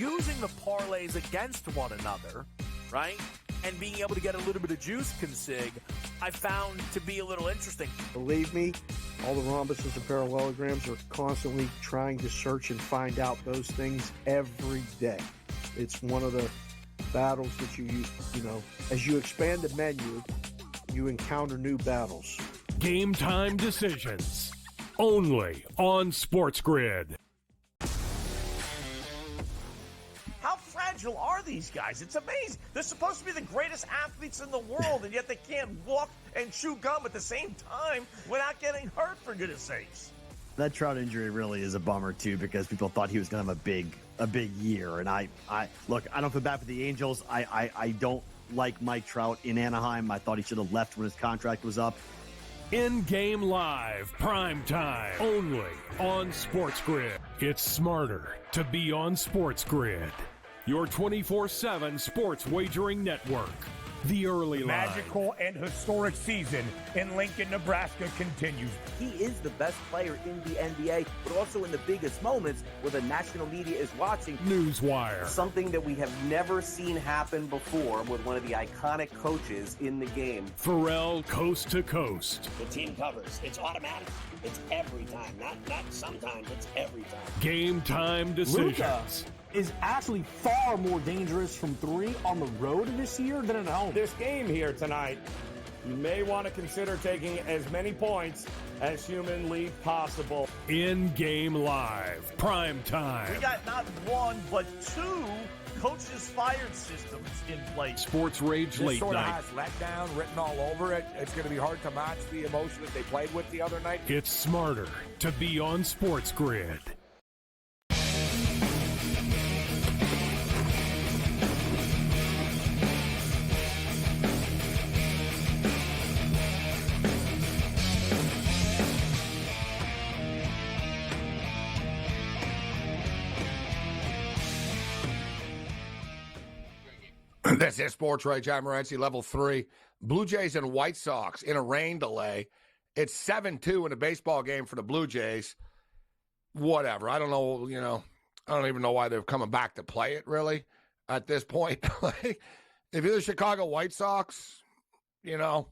using the parlays against one another, right, and being able to get a little bit of juice consig, I found to be a little interesting. Believe me, all the rhombuses and parallelograms are constantly trying to search and find out those things every day. It's one of the battles that you use, as you expand the menu, you encounter new battles. Game time decisions, only on SportsGrid. How fragile are these guys? It's amazing. They're supposed to be the greatest athletes in the world, and yet they can't walk and chew gum at the same time without getting hurt, for goodness sakes. That Trout injury really is a bummer, too, because people thought he was going to have a big year. And I look, I don't feel bad for the Angels. I don't like Mike Trout in Anaheim. I thought he should have left when his contract was up. In-game live, prime time, only on SportsGrid. It's smarter to be on SportsGrid. Your 24/7 sports wagering network. The early line. Magical and historic season in Lincoln, Nebraska continues. He is the best player in the NBA, but also in the biggest moments where the national media is watching. Newswire. Something that we have never seen happen before with one of the iconic coaches in the game. Pharrell, coast to coast. The team covers. It's automatic. It's every time. Not sometimes. It's every time. Game time decisions. Luka is actually far more dangerous from three on the road this year than at home. This game here tonight, you may want to consider taking as many points as humanly possible. In-game live, prime time. We got not one, but two coaches fired systems in place. SportsRage late sort of night. has letdown written all over it. It's going to be hard to match the emotion that they played with the other night. It's smarter to be on SportsGrid. This is SportsRage. I'm Morency, level 3. Blue Jays and White Sox in a rain delay. It's 7-2 in a baseball game for the Blue Jays. Whatever. I don't know, I don't even know why they're coming back to play it, really, at this point. Like, if you're the Chicago White Sox, you're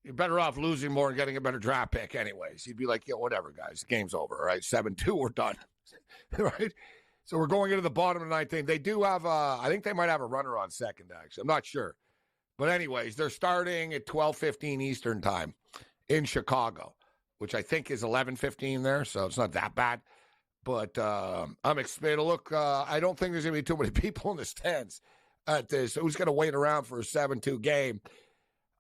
better off losing more and getting a better draft pick anyways. You'd be like, whatever, guys. The game's over, all right? 7-2, we're done. Right? So we're going into the bottom of the ninth inning. They do have, I think they might have a runner on second, actually. I'm not sure. But anyways, they're starting at 12:15 Eastern time in Chicago, which I think is 11:15 there, so it's not that bad. But I'm excited to look. I don't think there's going to be too many people in the stands at this. Who's going to wait around for a 7-2 game?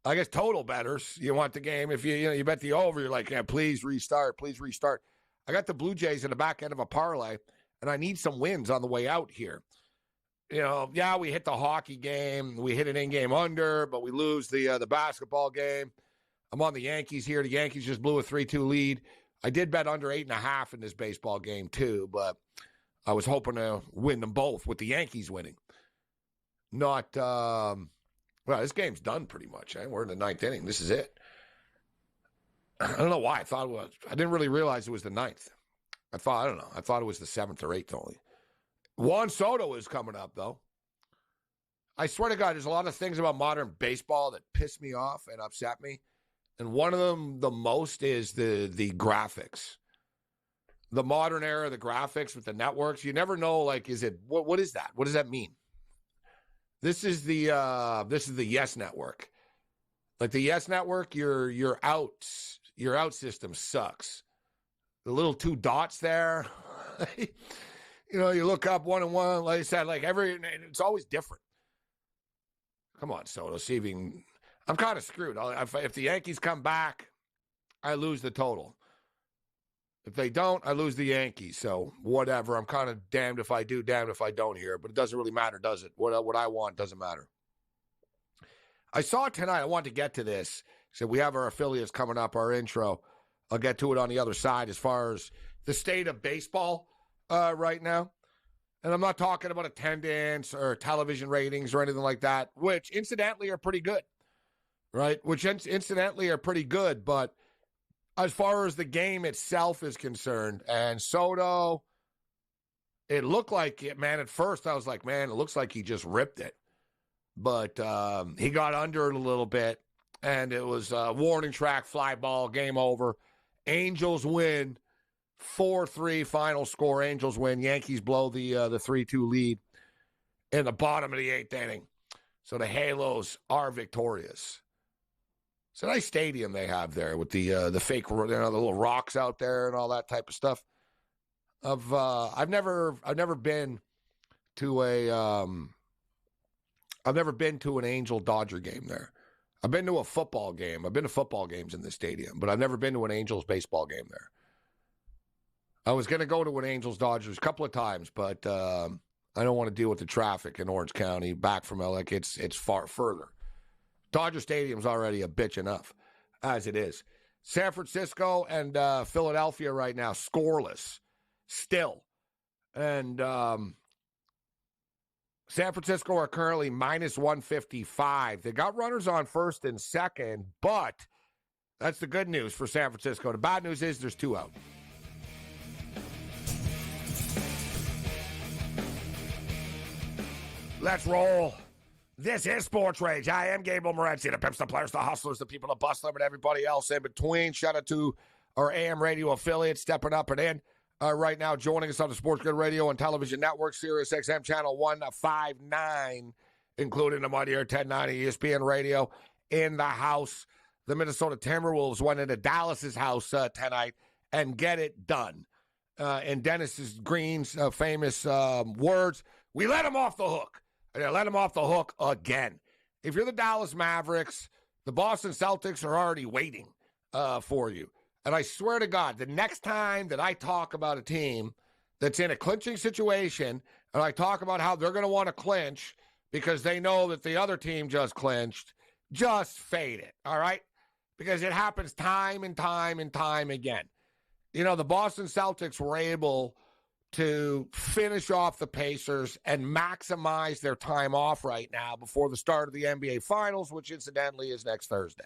I guess total bettors. You want the game. If you bet the over, you're like, please restart, please restart. I got the Blue Jays in the back end of a parlay. And I need some wins on the way out here. We hit the hockey game. We hit an in-game under, but we lose the basketball game. I'm on the Yankees here. The Yankees just blew a 3-2 lead. I did bet under 8.5 in this baseball game, too, but I was hoping to win them both with the Yankees winning. This game's done pretty much. We're in the ninth inning. This is it. I don't know why I thought it was. I didn't really realize it was the ninth. I thought it was the 7th or 8th only. Juan Soto is coming up, though. I swear to God, there's a lot of things about modern baseball that piss me off and upset me. And one of them, the most, is the graphics. The modern era, the graphics with the networks. You never know, what is that? What does that mean? This is the Yes Network. Like the Yes Network, your out system sucks. The little 2 dots there, you look up 1 and 1. Like I said, it's always different. Come on, Soto, see if you can. I'm kind of screwed. If the Yankees come back, I lose the total. If they don't, I lose the Yankees. So whatever. I'm kind of damned if I do, damned if I don't here. But it doesn't really matter, does it? What I want doesn't matter. I saw tonight. I want to get to this. So we have our affiliates coming up. Our intro. I'll get to it on the other side as far as the state of baseball right now. And I'm not talking about attendance or television ratings or anything like that, which incidentally are pretty good, right? But as far as the game itself is concerned, and Soto, it looked like it, man. At first, I was like, man, it looks like he just ripped it. But he got under it a little bit, and it was a warning track, fly ball, game over. Angels win 4-3 final score. Angels win. Yankees blow the 3-2 lead in the bottom of the 8th inning. So the Halos are victorious. It's a nice stadium they have there with the fake, the little rocks out there and all that type of stuff. I've never been to an Angel Dodger game there. I've been to a football game. I've been to football games in the stadium, but I've never been to an Angels baseball game there. I was going to go to an Angels Dodgers a couple of times, but I don't want to deal with the traffic in Orange County back from LA. It's far further. Dodger Stadium's already a bitch enough as it is. San Francisco and Philadelphia right now scoreless still, and San Francisco are currently minus 155. They got runners on first and second, but that's the good news for San Francisco. The bad news is there's 2 out. Let's roll. This is Sports Rage. I am Gabriel Morency, the pimps, the players, the hustlers, the people that bust them, and everybody else in between. Shout out to our AM radio affiliate stepping up and in. Right now, joining us on the SportsGrid radio and television network, Sirius XM channel 159, including the Mighty Air 1090 ESPN radio in the house. The Minnesota Timberwolves went into Dallas's house tonight and get it done. In Dennis Green's famous words, we let him off the hook. And they let him off the hook again. If you're the Dallas Mavericks, the Boston Celtics are already waiting for you. And I swear to God, the next time that I talk about a team that's in a clinching situation, and I talk about how they're going to want to clinch because they know that the other team just clinched, just fade it, all right? Because it happens time and time and time again. You know, the Boston Celtics were able to finish off the Pacers and maximize their time off right now before the start of the NBA Finals, which incidentally is next Thursday.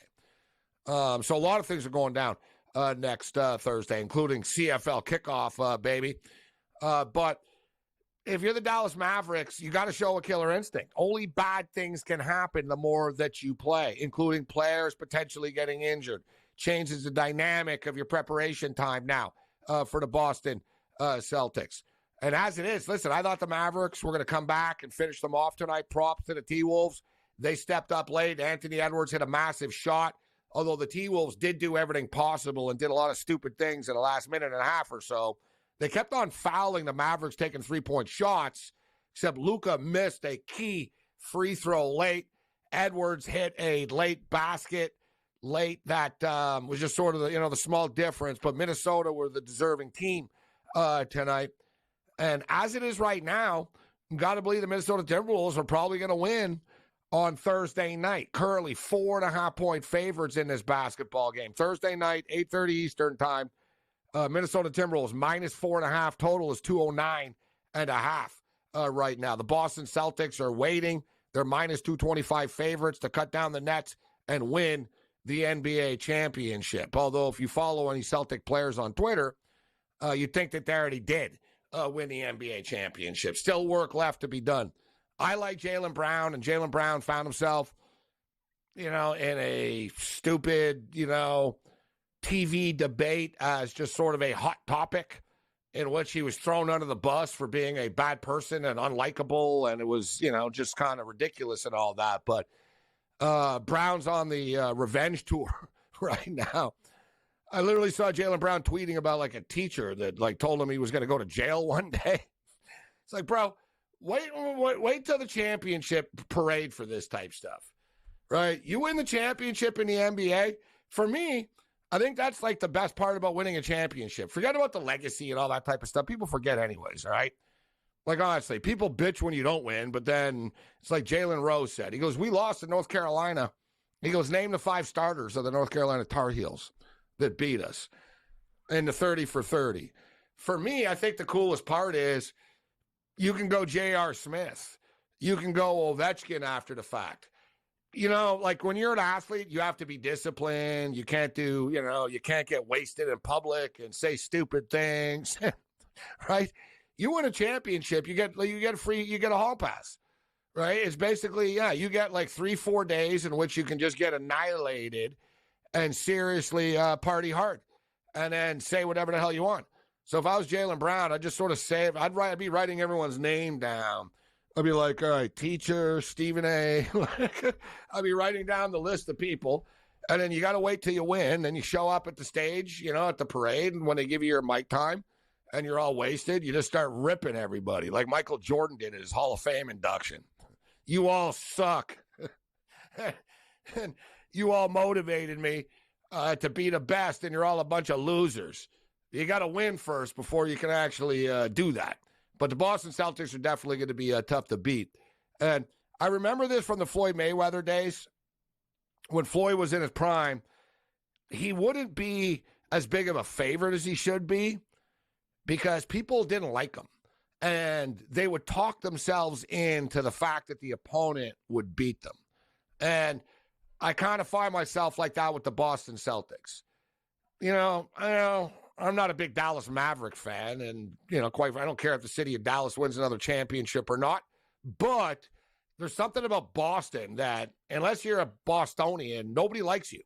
So a lot of things are going down next Thursday, including CFL kickoff, baby. But if you're the Dallas Mavericks, you got to show a killer instinct. Only bad things can happen the more that you play, including players potentially getting injured. Changes the dynamic of your preparation time now for the Boston Celtics. And as it is, listen, I thought the Mavericks were going to come back and finish them off tonight. Props to the T-Wolves. They stepped up late. Anthony Edwards hit a massive shot, although the T-Wolves did do everything possible and did a lot of stupid things in the last minute and a half or so. They kept on fouling the Mavericks, taking three-point shots, except Luka missed a key free throw late. Edwards hit a late basket late that was just sort of the small difference. But Minnesota were the deserving team tonight. And as it is right now, you got to believe the Minnesota Timberwolves are probably going to win on Thursday night. Currently 4.5-point favorites in this basketball game. Thursday night, 8:30 Eastern time. Minnesota Timberwolves minus 4.5. Total is 209.5 right now. The Boston Celtics are waiting. They're minus 225 favorites to cut down the nets and win the NBA championship. Although if you follow any Celtic players on Twitter, you'd think that they already did win the NBA championship. Still work left to be done. I like Jaylen Brown, and Jaylen Brown found himself, in a stupid, TV debate as just sort of a hot topic in which he was thrown under the bus for being a bad person and unlikable, and it was, just kind of ridiculous and all that. But Brown's on the revenge tour right now. I literally saw Jaylen Brown tweeting about like a teacher that told him he was going to go to jail one day. It's like, bro, wait till the championship parade for this type stuff, right? You win the championship in the NBA. For me, I think that's like the best part about winning a championship. Forget about the legacy and all that type of stuff. People forget anyways, all right? Like, honestly, people bitch when you don't win, but then it's like Jalen Rose said. He goes, we lost to North Carolina. He goes, name the 5 starters of the North Carolina Tar Heels that beat us in the 30 for 30. For me, I think the coolest part is you can go J.R. Smith. You can go Ovechkin after the fact. When you're an athlete, you have to be disciplined. You can't you can't get wasted in public and say stupid things, right? You win a championship, you get a hall pass, right? It's basically, you get like 3-4 days in which you can just get annihilated and seriously party hard and then say whatever the hell you want. So if I was Jaylen Brown, I'd just sort of say, I'd be writing everyone's name down. I'd be like, all right, teacher, Stephen A. I'd be writing down the list of people. And then you got to wait till you win. Then you show up at the stage, at the parade. And when they give you your mic time and you're all wasted, you just start ripping everybody like Michael Jordan did at his Hall of Fame induction. You all suck. And you all motivated me to be the best, and you're all a bunch of losers. You got to win first before you can actually do that. But the Boston Celtics are definitely going to be tough to beat. And I remember this from the Floyd Mayweather days. When Floyd was in his prime, he wouldn't be as big of a favorite as he should be because people didn't like him. And they would talk themselves into the fact that the opponent would beat them. And I kind of find myself like that with the Boston Celtics. I'm not a big Dallas Maverick fan, and, I don't care if the city of Dallas wins another championship or not, but there's something about Boston that, unless you're a Bostonian, nobody likes you,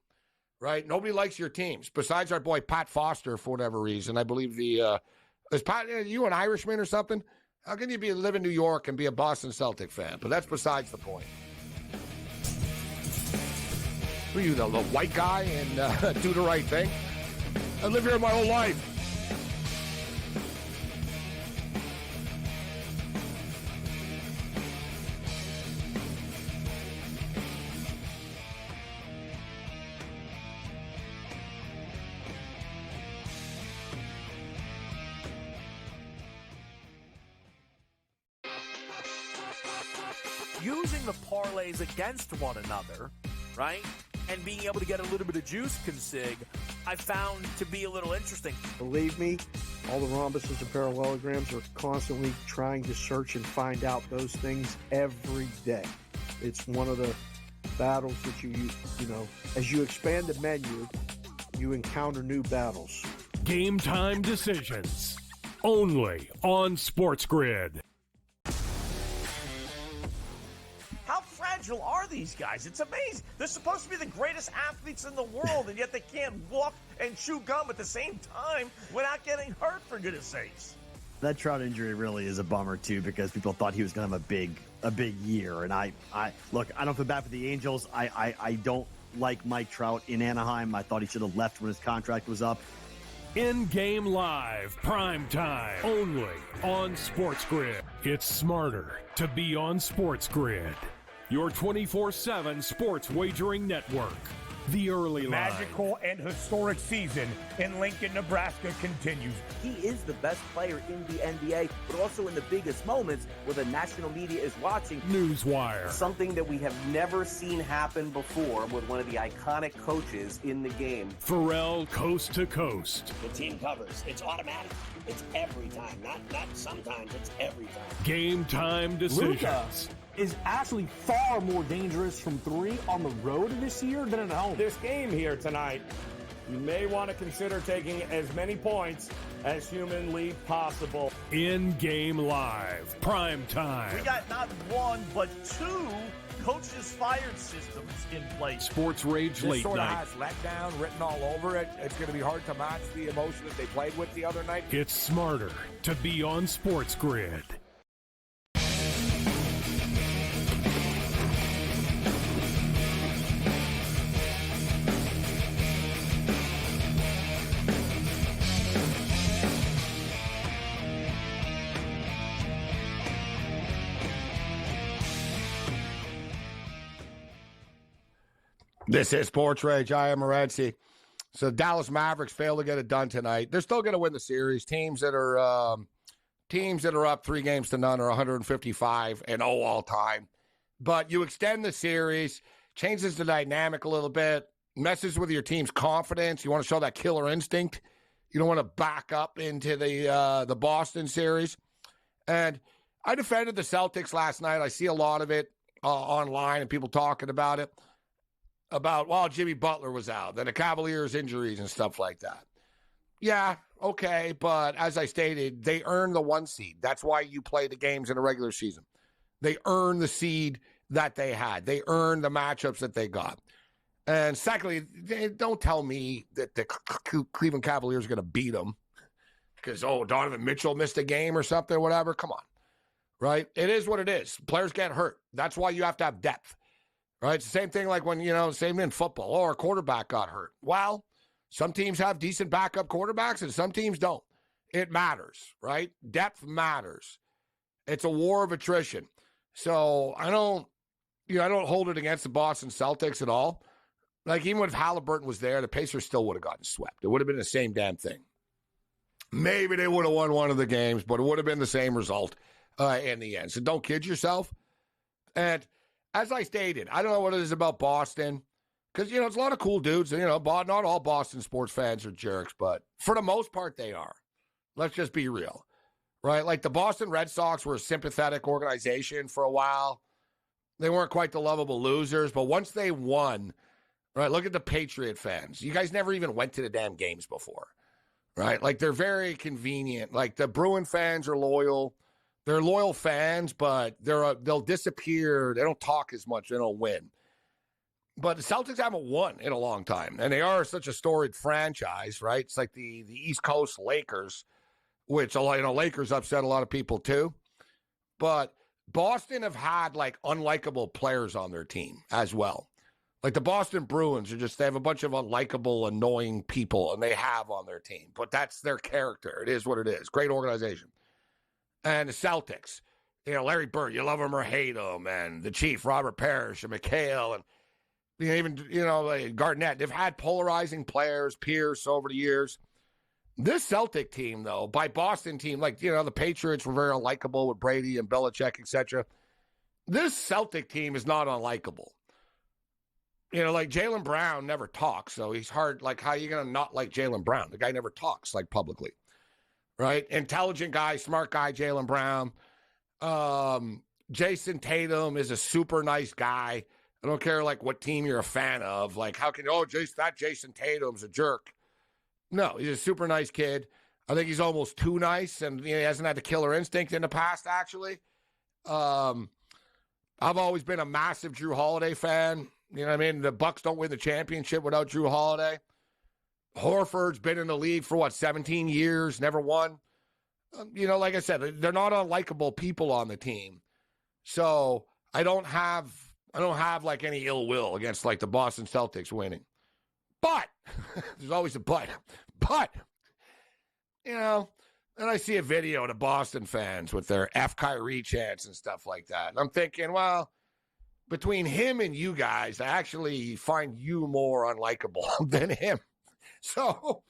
right? Nobody likes your teams, besides our boy Pat Foster, for whatever reason. I believe is Pat, you an Irishman or something? How can you live in New York and be a Boston Celtic fan? But that's besides the point. Were you the white guy and do the right thing? I live here my whole life. Using the parlays against one another, right? And being able to get a little bit of juice consig, I found to be a little interesting. Believe me, all the rhombuses and parallelograms are constantly trying to search and find out those things every day. It's one of the battles that you as you expand the menu, you encounter new battles. Game time decisions. Only on SportsGrid. How fragile are these guys? It's amazing. They're supposed to be the greatest athletes in the world, and yet they can't walk and chew gum at the same time without getting hurt, for goodness sakes. That Trout injury really is a bummer, too, because people thought he was going to have a big year. And I don't feel bad for the Angels. I don't like Mike Trout in Anaheim. I thought he should have left when his contract was up. In-game live, prime time, only on SportsGrid. It's smarter to be on SportsGrid. Your 24/7 sports wagering network. The early line. Magical and historic season in Lincoln, Nebraska continues. He is the best player in the NBA, but also in the biggest moments where the national media is watching. Newswire. Something that we have never seen happen before with one of the iconic coaches in the game. Pharrell, coast to coast. The team covers. It's automatic. It's every time. Not sometimes. It's every time. Game time decisions. Luka is actually far more dangerous from three on the road this year than at home. This game here tonight, you may want to consider taking as many points as humanly possible. In-game live, prime time. We got not one, but two coaches fired systems in place. SportsRage late sort night. of has letdown written all over it. It's going to be hard to match the emotion that they played with the other night. It's smarter to be on SportsGrid. This is SportsRage. I am Morency. So Dallas Mavericks failed to get it done tonight. They're still going to win the series. Teams that are up 3-0 are 155-0 all time. But you extend the series, changes the dynamic a little bit, messes with your team's confidence. You want to show that killer instinct. You don't want to back up into the Boston series. And I defended the Celtics last night. I see a lot of it online and people talking about it. About, Jimmy Butler was out, then the Cavaliers' injuries and stuff like that. Yeah, okay, but as I stated, they earned the 1 seed. That's why you play the games in the regular season. They earned the seed that they had. They earned the matchups that they got. And secondly, don't tell me that the Cleveland Cavaliers are going to beat them because, Donovan Mitchell missed a game or something, whatever. Come on, right? It is what it is. Players get hurt. That's why you have to have depth, right? It's the same thing like when, same in football. Our quarterback got hurt. Well, some teams have decent backup quarterbacks and some teams don't. It matters, right? Depth matters. It's a war of attrition. So I don't hold it against the Boston Celtics at all. Like, even if Halliburton was there, the Pacers still would have gotten swept. It would have been the same damn thing. Maybe they would have won one of the games, but it would have been the same result in the end. So don't kid yourself. And as I stated, I don't know what it is about Boston. Because, it's a lot of cool dudes. And, not all Boston sports fans are jerks, but for the most part, they are. Let's just be real, right? Like, the Boston Red Sox were a sympathetic organization for a while. They weren't quite the lovable losers, but once they won, right, look at the Patriot fans. You guys never even went to the damn games before, right? Like, they're very convenient. Like, the Bruin fans are loyal. They're loyal fans, but they'll disappear. They don't talk as much. They don't win. But the Celtics haven't won in a long time, and they are such a storied franchise, right? It's like the East Coast Lakers, which, Lakers upset a lot of people too. But Boston have had, like, unlikable players on their team as well. Like, the Boston Bruins they have a bunch of unlikable, annoying people, and they have on their team. But that's their character. It is what it is. Great organization. And the Celtics, Larry Bird, you love him or hate him, and the Chief, Robert Parrish, and McHale, and even, Garnett. They've had polarizing players, Pierce, over the years. This Celtic team, though, by Boston team, like, the Patriots were very unlikable with Brady and Belichick, etc. This Celtic team is not unlikable. Like, Jaylen Brown never talks, so he's hard. Like, how are you going to not like Jaylen Brown? The guy never talks, like, publicly, right? Intelligent guy, smart guy, Jaylen Brown. Jason Tatum is a super nice guy. I don't care, like, what team you're a fan of. Like, how can Jason Tatum's a jerk? No, he's a super nice kid. I think he's almost too nice, and he hasn't had the killer instinct in the past, actually. I've always been a massive Drew Holiday fan. You know what I mean? The Bucks don't win the championship without Drew Holiday. Horford's been in the league for, 17 years, never won. Like I said, they're not unlikable people on the team. So I don't have like any ill will against, like, the Boston Celtics winning. But there's always a but. But, and I see a video of the Boston fans with their F Kyrie chants and stuff like that. And I'm thinking, well, between him and you guys, I actually find you more unlikable than him. So,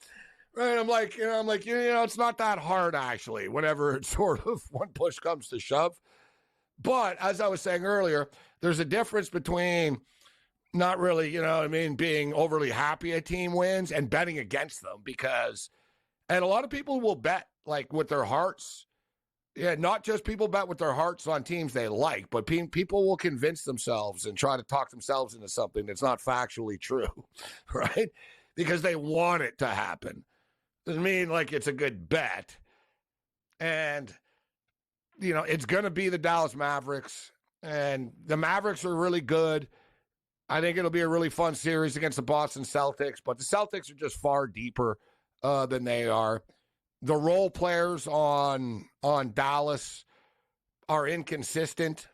right, I'm like, it's not that hard, actually, whenever it's sort of one push comes to shove. But as I was saying earlier, there's a difference between not really, being overly happy a team wins and betting against them and a lot of people will bet, like, with their hearts. Yeah, not just people bet with their hearts on teams they like, but people will convince themselves and try to talk themselves into something that's not factually true, right? Because they want it to happen. Doesn't mean, like, it's a good bet. And, it's going to be the Dallas Mavericks. And the Mavericks are really good. I think it'll be a really fun series against the Boston Celtics. But the Celtics are just far deeper than they are. The role players on Dallas are inconsistent.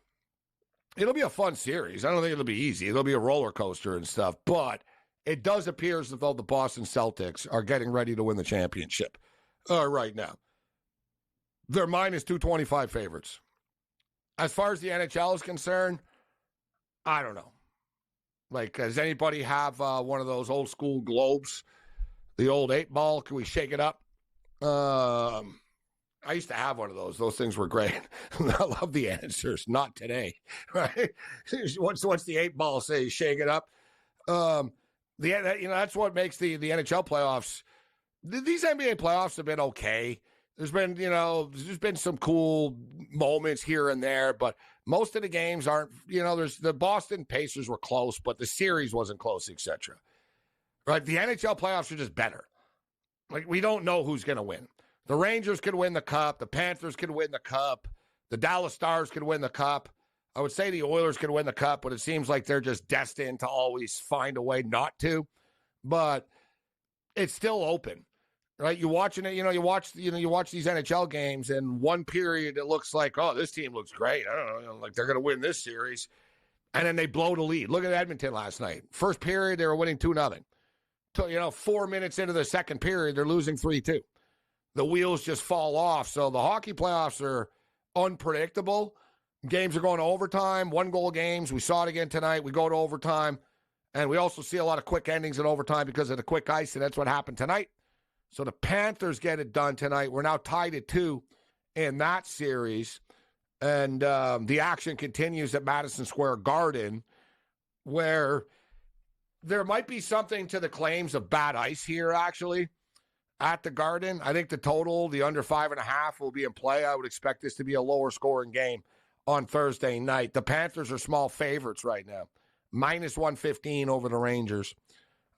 It'll be a fun series. I don't think it'll be easy. It'll be a roller coaster and stuff. But it does appear as though the Boston Celtics are getting ready to win the championship right now. They're minus 225 favorites. As far as the NHL is concerned, I don't know. Like, does anybody have one of those old school globes? The old 8-ball? Can we shake it up? I used to have one of those. Those things were great. I love the answers. Not today, right? Once the 8-ball says shake it up. That's what makes the NHL playoffs. These NBA playoffs have been okay. There's been some cool moments here and there, but most of the games aren't. There's the Boston Pacers were close, but the series wasn't close, etc. Right? The NHL playoffs are just better. Like, we don't know who's going to win. The Rangers could win the Cup. The Panthers could win the Cup. The Dallas Stars could win the Cup. I would say the Oilers could win the Cup, but it seems like they're just destined to always find a way not to. But it's still open, right? You're watching it. You watch these NHL games, and one period it looks like, oh, this team looks great. I don't know, like they're going to win this series, and then they blow the lead. Look at Edmonton last night. First period, they were winning 2-0. 4 minutes into the second period, they're losing 3-2. The wheels just fall off. So the hockey playoffs are unpredictable. Games are going to overtime, 1-goal games. We saw it again tonight. We go to overtime. And we also see a lot of quick endings in overtime because of the quick ice, and that's what happened tonight. So the Panthers get it done tonight. We're now tied at 2 in that series. And the action continues at Madison Square Garden, where there might be something to the claims of bad ice here, actually, at the Garden. I think the total, the under 5.5, will be in play. I would expect this to be a lower scoring game on Thursday night. The Panthers are small favorites right now, minus 115 over the Rangers.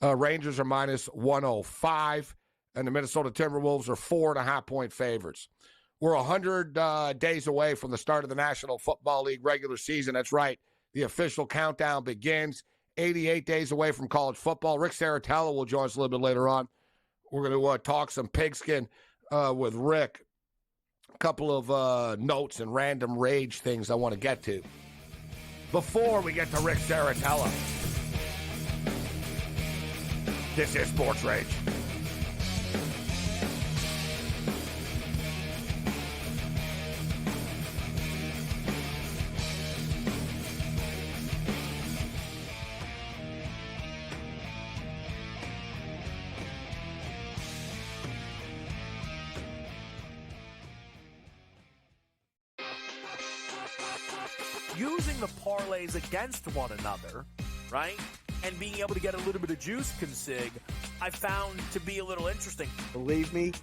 Rangers are minus 105, and the Minnesota Timberwolves are 4.5-point favorites. We're 100 days away from the start of the National Football League regular season. That's right. The official countdown begins. 88 days away from college football. Rick Saratella will join us a little bit later on. We're going to talk some pigskin with Rick. A couple of notes and random rage things I want to get to. Before we get to Rick Saratella, this is Sports Rage. Using the parlays against one another, right? And being able to get a little bit of juice consig, I found to be a little interesting. Believe me,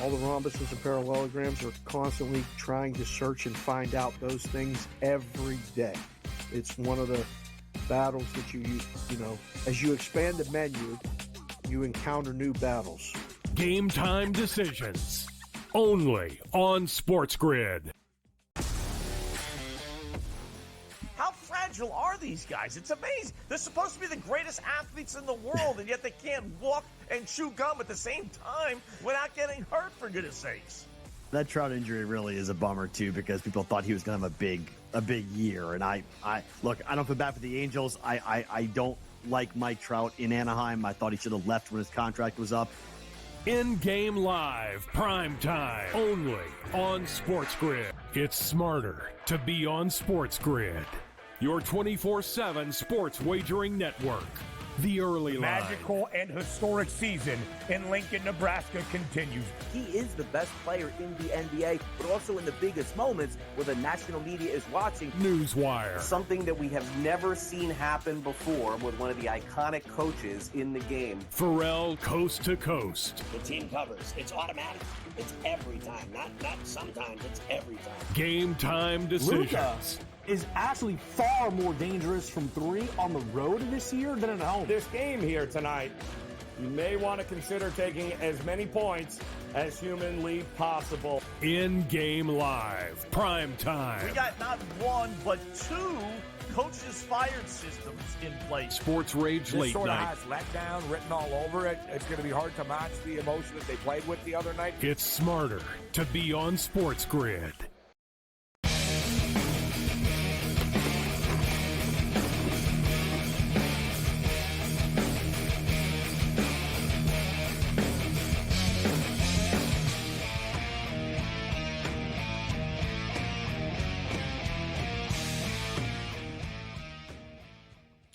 all the rhombuses and parallelograms are constantly trying to search and find out those things every day. It's one of the battles that you as you expand the menu, you encounter new battles. Game time decisions, only on SportsGrid. How fragile are these guys? It's amazing. They're supposed to be the greatest athletes in the world, and yet they can't walk and chew gum at the same time without getting hurt, for goodness sakes. That Trout injury really is a bummer, too, because people thought he was going to have a big year. And I don't feel bad for the Angels. I don't like Mike Trout in Anaheim. I thought he should have left when his contract was up. In-game live, prime time, only on SportsGrid. It's smarter to be on SportsGrid. Your 24/7 sports wagering network. The early line. Magical and historic season in Lincoln, Nebraska continues. He is the best player in the NBA, but also in the biggest moments where the national media is watching. Newswire. Something that we have never seen happen before with one of the iconic coaches in the game. Pharrell, coast to coast. The team covers. It's automatic. It's every time. Not sometimes. It's every time. Game time decisions. Luka is actually far more dangerous from 3 on the road this year than at home. This game here tonight, you may want to consider taking as many points as humanly possible. In-game live, prime time. We got not one, but 2 coaches fired systems in place. SportsRage late sort night. of has letdown written all over it. It's going to be hard to match the emotion that they played with the other night. It's smarter to be on SportsGrid.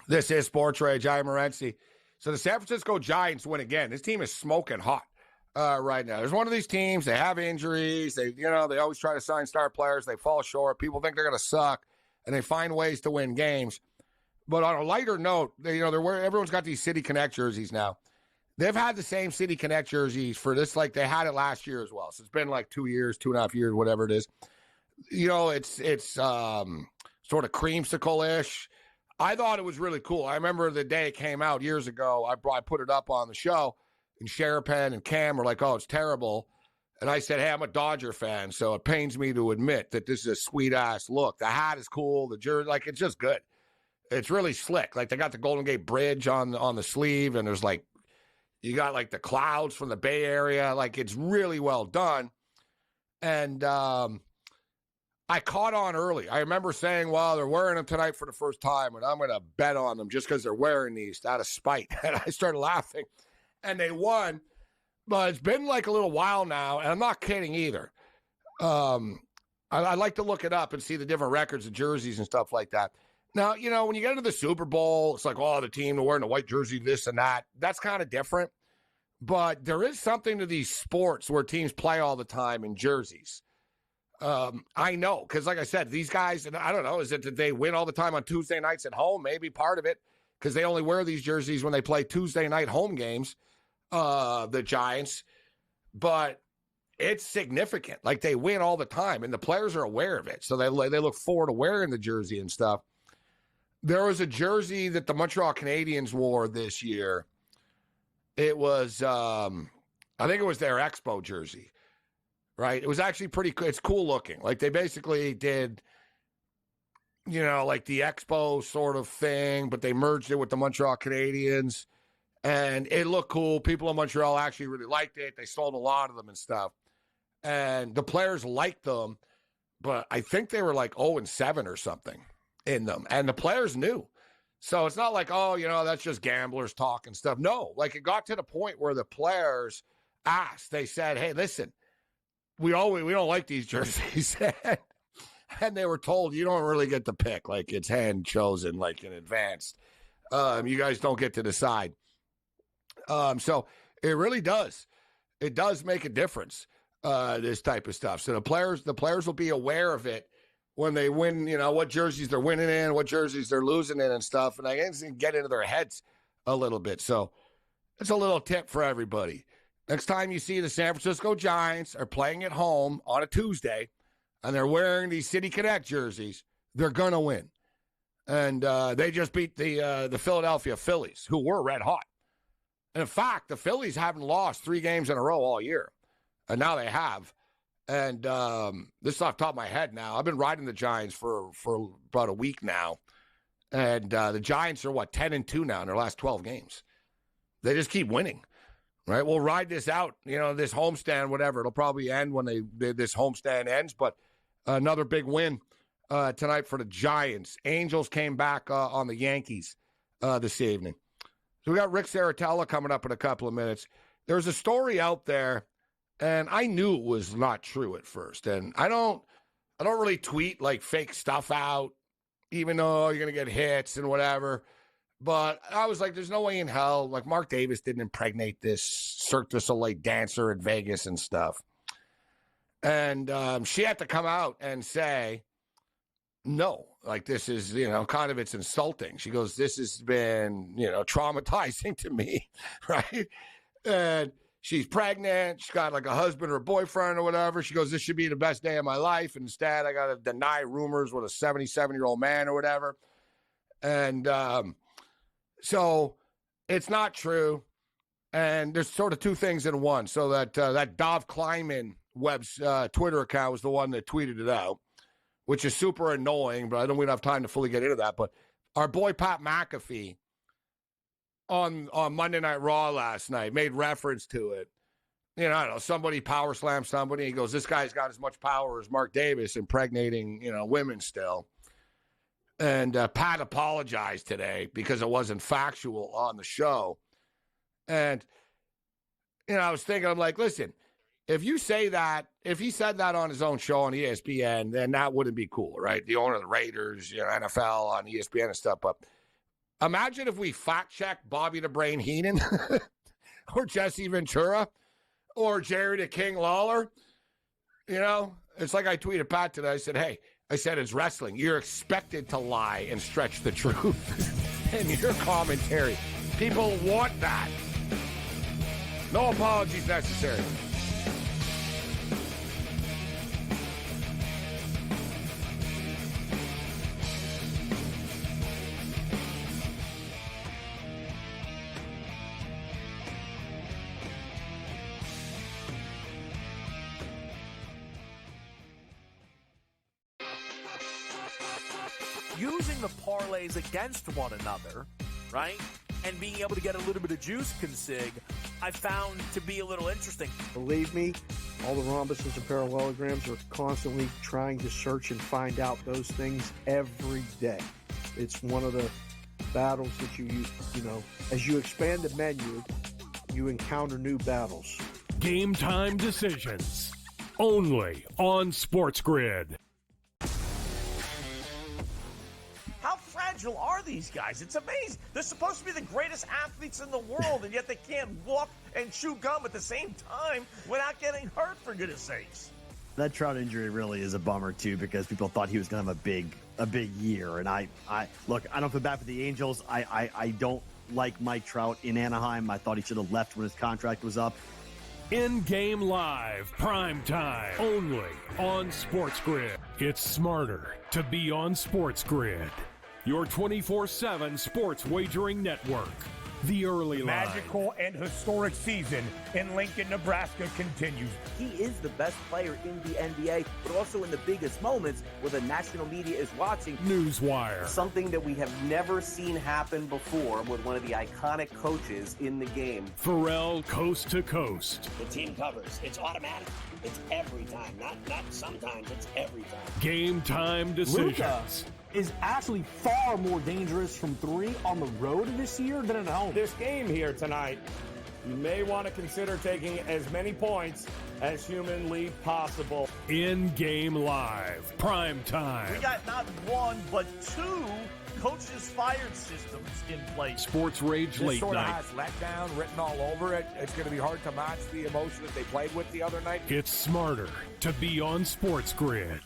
This is Sports Rage. I'm Morency. So the San Francisco Giants win again. This team is smoking hot right now. There's one of these teams. They have injuries. They always try to sign star players. They fall short. People think they're going to suck, and they find ways to win games. But on a lighter note, everyone's got these City Connect jerseys now. They've had the same City Connect jerseys for this, like they had it last year as well. So it's been like 2 years, 2.5 years, whatever it is. It's sort of creamsicle-ish. I thought it was really cool. I remember the day it came out years ago. I put it up on the show, and Sherapan and Cam were like, oh, it's terrible. And I said, hey, I'm a Dodger fan, so it pains me to admit that this is a sweet-ass look. The hat is cool. The jersey, like, it's just good. It's really slick. Like, they got the Golden Gate Bridge on the sleeve, and there's, like, you got, like, the clouds from the Bay Area. Like, it's really well done. And I caught on early. I remember saying, well, they're wearing them tonight for the first time, and I'm going to bet on them just because they're wearing these out of spite. And I started laughing. And they won. But it's been like a little while now, and I'm not kidding either. I like to look it up and see the different records of jerseys and stuff like that. Now, you know, when you get into the Super Bowl, it's like, oh, the team wearing a white jersey, this and that. That's kind of different. But there is something to these sports where teams play all the time in jerseys. I know, because like I said, these guys, and I don't know, is it that they win all the time on Tuesday nights at home? Maybe part of it, because they only wear these jerseys when they play Tuesday night home games, the Giants. But it's significant. Like, they win all the time, and the players are aware of it. So they look forward to wearing the jersey and stuff. There was a jersey that the Montreal Canadiens wore this year. It was, I think it was their Expo jersey, right? It was actually pretty cool. It's cool looking. Like, they basically did, you know, like the Expo sort of thing, but they merged it with the Montreal Canadiens, and it looked cool. People in Montreal actually really liked it. They sold a lot of them and stuff, and the players liked them, but I think they were like 0-7 or something in them, and the players knew. So it's not like, oh, you know, that's just gamblers talk and stuff. No, like, it got to the point where the players asked. They said, hey, listen, we don't like these jerseys. And they were told, you don't really get to pick. Like, it's hand chosen, like, in advance. You guys don't get to decide. So it really does. It does make a difference, this type of stuff. So the players will be aware of it when they win, you know, what jerseys they're winning in, what jerseys they're losing in and stuff. And I can get into their heads a little bit. So it's a little tip for everybody. Next time you see the San Francisco Giants are playing at home on a Tuesday and they're wearing these City Connect jerseys, they're going to win. And they just beat the Philadelphia Phillies, who were red hot. And in fact, the Phillies haven't lost 3 games in a row all year. And now they have. And this is off the top of my head now. I've been riding the Giants for about a week now. And the Giants are, 10-2 now in their last 12 games. They just keep winning, right? We'll ride this out, you know, this homestand, whatever. It'll probably end when this homestand ends. But another big win tonight for the Giants. Angels came back on the Yankees this evening. So we got Rick Saratella coming up in a couple of minutes. There's a story out there, and I knew it was not true at first. And I don't really tweet like fake stuff out, even though you're going to get hits and whatever. But I was like, there's no way in hell. Like, Mark Davis didn't impregnate this Cirque du Soleil dancer in Vegas and stuff. And she had to come out and say, no, like, this is, you know, kind of, it's insulting. She goes, this has been, you know, traumatizing to me, right? And she's pregnant. She's got like a husband or a boyfriend or whatever. She goes, this should be the best day of my life. Instead, I got to deny rumors with a 77-year-old man or whatever. And so it's not true. And there's sort of two things in one. So that Dov Kleiman Twitter account was the one that tweeted it out, which is super annoying, but we don't have time to fully get into that. But our boy Pat McAfee on Monday Night Raw last night made reference to it. You know, I don't know, somebody power slammed somebody. He goes, this guy's got as much power as Mark Davis impregnating, you know, women still. And Pat apologized today because it wasn't factual on the show. And, you know, I was thinking, I'm like, listen, if you say that, if he said that on his own show on ESPN, then that wouldn't be cool, right? The owner of the Raiders, you know, NFL on ESPN and stuff. But imagine if we fact-checked Bobby the Brain Heenan or Jesse Ventura or Jerry the King Lawler. You know, it's like I tweeted Pat today. I said, hey, it's wrestling. You're expected to lie and stretch the truth in your commentary. People want that. No apologies necessary. using the parlays against one another, right? And being able to get a little bit of juice consig, I found to be a little interesting. Believe me, all the rhombuses and parallelograms are constantly trying to search and find out those things every day. It's one of the battles that you know, as you expand the menu, you encounter new battles. Game time decisions. Only on SportsGrid. How fragile are these guys? It's amazing. They're supposed to be the greatest athletes in the world, and yet they can't walk and chew gum at the same time without getting hurt, for goodness sakes. That Trout injury really is a bummer too, because people thought he was going to have a big year. And I look, I don't feel bad for the Angels. I don't like Mike Trout in Anaheim. I thought he should have left when his contract was up. In-game live, prime time, only on SportsGrid. It's smarter to be on SportsGrid. Your 24/7 sports wagering network. The early line. Magical and historic season in Lincoln, Nebraska continues. He is the best player in the NBA, but also in the biggest moments where the national media is watching. Newswire. Something that we have never seen happen before with one of the iconic coaches in the game. Pharrell, coast to coast. The team covers. It's automatic. It's every time. Not sometimes. It's every time. Game time decisions. Luka is actually far more dangerous from three on the road this year than at home. This game here tonight, you may want to consider taking as many points as humanly possible. In-game live, prime time. We got not one, but two coaches fired systems in place. SportsRage late sort night. of has letdown written all over it. It's going to be hard to match the emotion that they played with the other night. It's smarter to be on SportsGrid.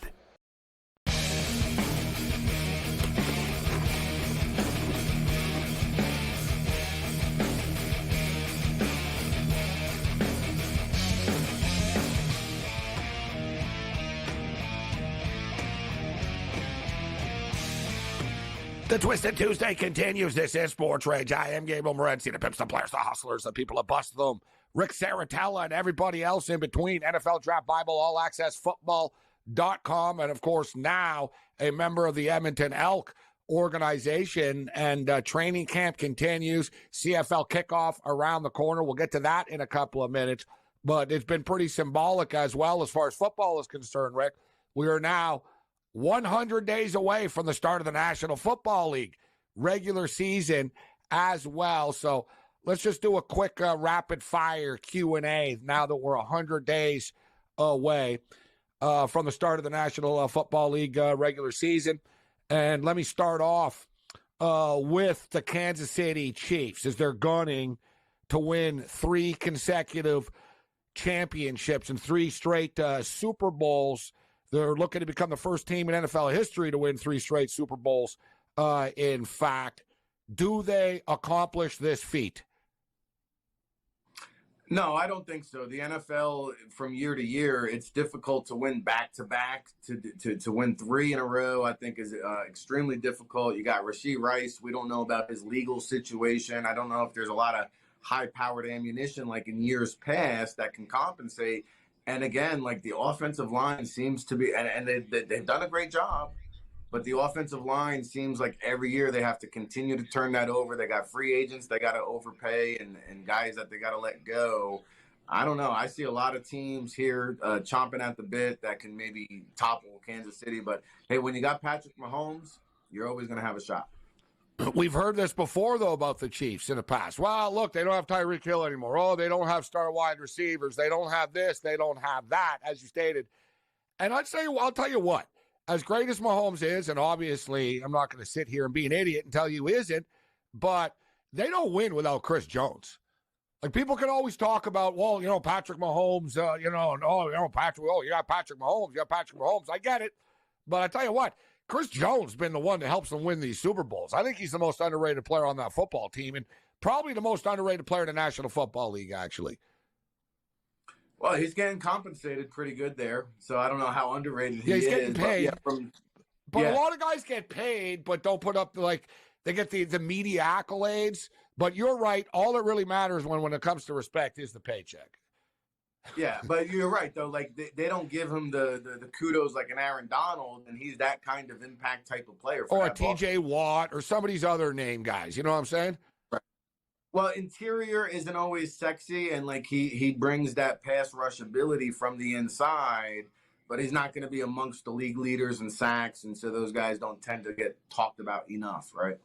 The Twisted Tuesday continues. This is SportsRage. I am Gabriel Morency, the pimps, the players, the hustlers, the people that bust them. Rick Saratella and everybody else in between. NFL Draft Bible, All Access Football.com. And, of course, now a member of the Edmonton Elk organization. And training camp continues. CFL kickoff around the corner. We'll get to that in a couple of minutes. But it's been pretty symbolic as well as far as football is concerned, Rick. We are now 100 days away from the start of the National Football League regular season as well. So let's just do a quick rapid fire Q&A now that we're 100 days away from the start of the National Football League regular season. And let me start off with the Kansas City Chiefs as they're gunning to win 3 consecutive championships and 3 straight Super Bowls. They're looking to become the first team in NFL history to win 3 straight Super Bowls. In fact, do they accomplish this feat? No, I don't think so. The NFL, from year to year, it's difficult to win back-to-back. To win 3 in a row, I think, is extremely difficult. You got Rashee Rice. We don't know about his legal situation. I don't know if there's a lot of high-powered ammunition like in years past that can compensate. And again, like the offensive line seems to be, and they've done a great job, but the offensive line seems like every year they have to continue to turn that over. They got free agents they got to overpay and guys that they got to let go. I don't know. I see a lot of teams here chomping at the bit that can maybe topple Kansas City. But, hey, when you got Patrick Mahomes, you're always going to have a shot. We've heard this before, though, about the Chiefs in the past. Well, look, they don't have Tyreek Hill anymore. Oh, they don't have star wide receivers. They don't have this. They don't have that, as you stated. And I'll tell you what, as great as Mahomes is, and obviously I'm not going to sit here and be an idiot and tell you he isn't, but they don't win without Chris Jones. Like, people can always talk about, well, Patrick Mahomes, Patrick, you got Patrick Mahomes. I get it. But I tell you what, Chris Jones has been the one that helps them win these Super Bowls. I think he's the most underrated player on that football team and probably the most underrated player in the National Football League, actually. Well, he's getting compensated pretty good there, so I don't know how underrated he is. He's getting paid. But a lot of guys get paid but don't put up, they get the media accolades. But you're right. All that really matters when it comes to respect is the paycheck. Yeah, but you're right though. Like they don't give him the kudos like an Aaron Donald, and he's that kind of impact type of player for Or a that ball. TJ Watt or some of these other name guys. You know what I'm saying? Well, interior isn't always sexy, and like he brings that pass rush ability from the inside, but he's not going to be amongst the league leaders in sacks, and so those guys don't tend to get talked about enough, right?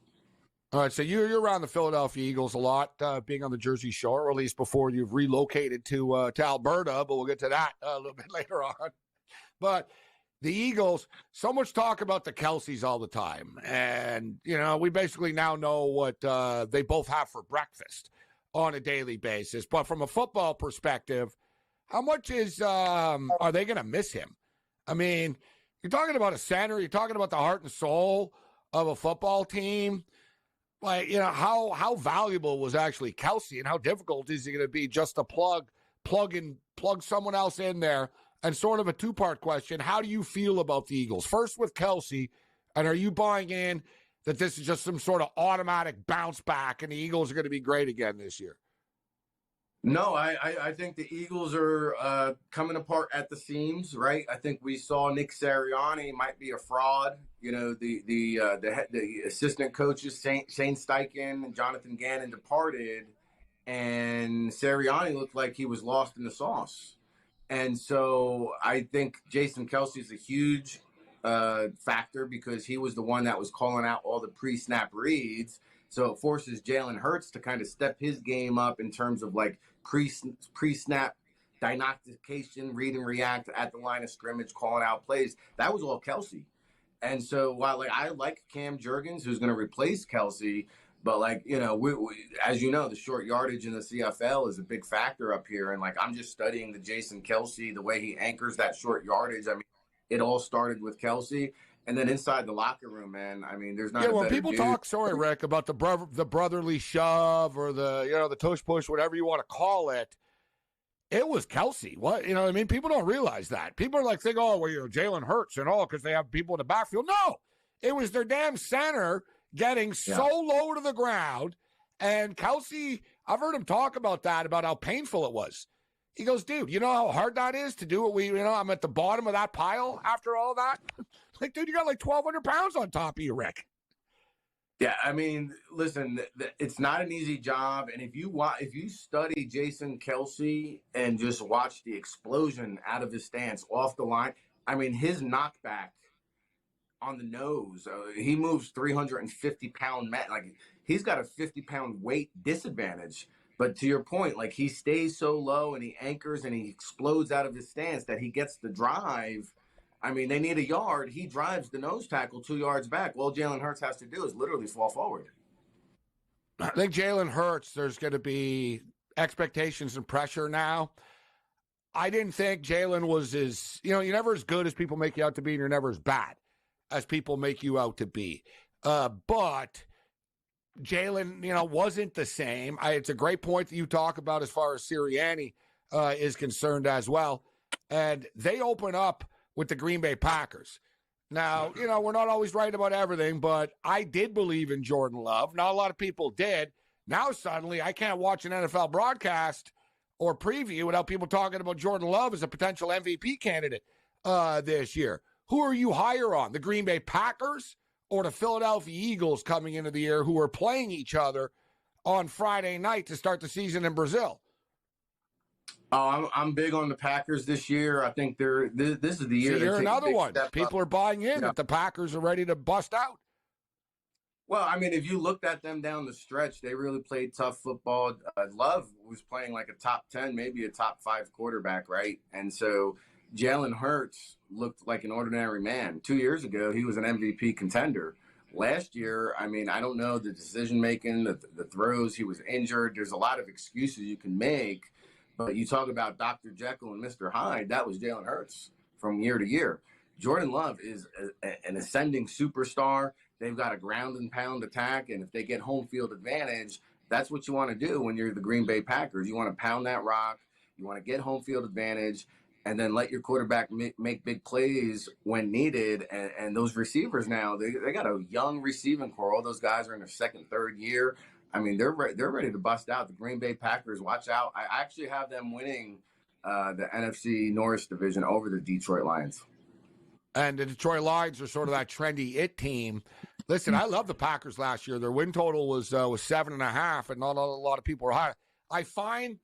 All right, so you're around the Philadelphia Eagles a lot, being on the Jersey Shore, or at least before you've relocated to Alberta, but we'll get to that a little bit later on. But the Eagles, so much talk about the Kelseys all the time. And, we basically now know what they both have for breakfast on a daily basis. But from a football perspective, how much are they going to miss him? I mean, you're talking about a center. You're talking about the heart and soul of a football team. Like, how valuable was actually Kelce, and how difficult is it going to be just to plug someone else in there? And sort of a two-part question, how do you feel about the Eagles? First with Kelce, and are you buying in that this is just some sort of automatic bounce back and the Eagles are going to be great again this year? No, I think the Eagles are coming apart at the seams, right? I think we saw Nick Sirianni might be a fraud. The assistant coaches, Shane Steichen and Jonathan Gannon departed, and Sirianni looked like he was lost in the sauce. And so I think Jason Kelce is a huge factor because he was the one that was calling out all the pre-snap reads. So it forces Jalen Hurts to kind of step his game up in terms of like pre-snap diagnostication, read and react at the line of scrimmage, calling out plays. That was all Kelce. And so while I like Cam Jurgens, who's going to replace Kelce, but as you know, the short yardage in the CFL is a big factor up here. And I'm just studying the Jason Kelce, the way he anchors that short yardage. I mean, it all started with Kelce. And then inside the locker room, man, I mean, there's not. Yeah, when people talk, sorry, Rick, about the brotherly shove or the tush push, whatever you want to call it, it was Kelce. What I mean? People don't realize that. People are like, think, oh, well, Jalen Hurts and all because they have people in the backfield. No, it was their damn center getting so low to the ground. And Kelce, I've heard him talk about that, about how painful it was. He goes, dude, you know how hard that is to do what I'm at the bottom of that pile after all that. Like, dude, you got like 1,200 pounds on top of you, Rick. Yeah, I mean, listen, it's not an easy job. And if you study Jason Kelce and just watch the explosion out of his stance off the line, I mean, his knockback on the nose, he moves 350-pound man. Like, he's got a 50-pound weight disadvantage. But to your point, like, he stays so low and he anchors and he explodes out of his stance that he gets the drive. I mean, they need a yard. He drives the nose tackle 2 yards back. All Jalen Hurts has to do is literally fall forward. I think Jalen Hurts, there's going to be expectations and pressure now. I didn't think Jalen was you're never as good as people make you out to be, and you're never as bad as people make you out to be. But Jalen, wasn't the same. It's a great point that you talk about as far as Sirianni is concerned as well. And they open up with the Green Bay Packers. Now, we're not always right about everything, but I did believe in Jordan Love. Not a lot of people did. Now, suddenly, I can't watch an NFL broadcast or preview without people talking about Jordan Love as a potential MVP candidate this year. Who are you higher on, the Green Bay Packers or the Philadelphia Eagles coming into the year, who are playing each other on Friday night to start the season in Brazil? Oh, I'm big on the Packers this year. I think this is the year. So you're another one. People are buying in that the Packers are ready to bust out. Well, I mean, if you looked at them down the stretch, they really played tough football. Love was playing like a top 10, maybe a top 5 quarterback, right? And so Jalen Hurts looked like an ordinary man. 2 years ago, he was an MVP contender. Last year, I mean, I don't know, the decision-making, the throws, he was injured. There's a lot of excuses you can make. But you talk about Dr. Jekyll and Mr. Hyde, that was Jalen Hurts from year to year. Jordan Love is an ascending superstar. They've got a ground and pound attack, and if they get home field advantage, that's what you want to do when you're the Green Bay Packers. You want to pound that rock. You want to get home field advantage, and then let your quarterback make big plays when needed. And those receivers now, they got a young receiving core. All those guys are in their second, third year. I mean, they're ready to bust out. The Green Bay Packers, watch out. I actually have them winning the NFC North division over the Detroit Lions. And the Detroit Lions are sort of that trendy it team. Listen, I love the Packers last year. Their win total was 7.5, and not a lot of people were high. I find,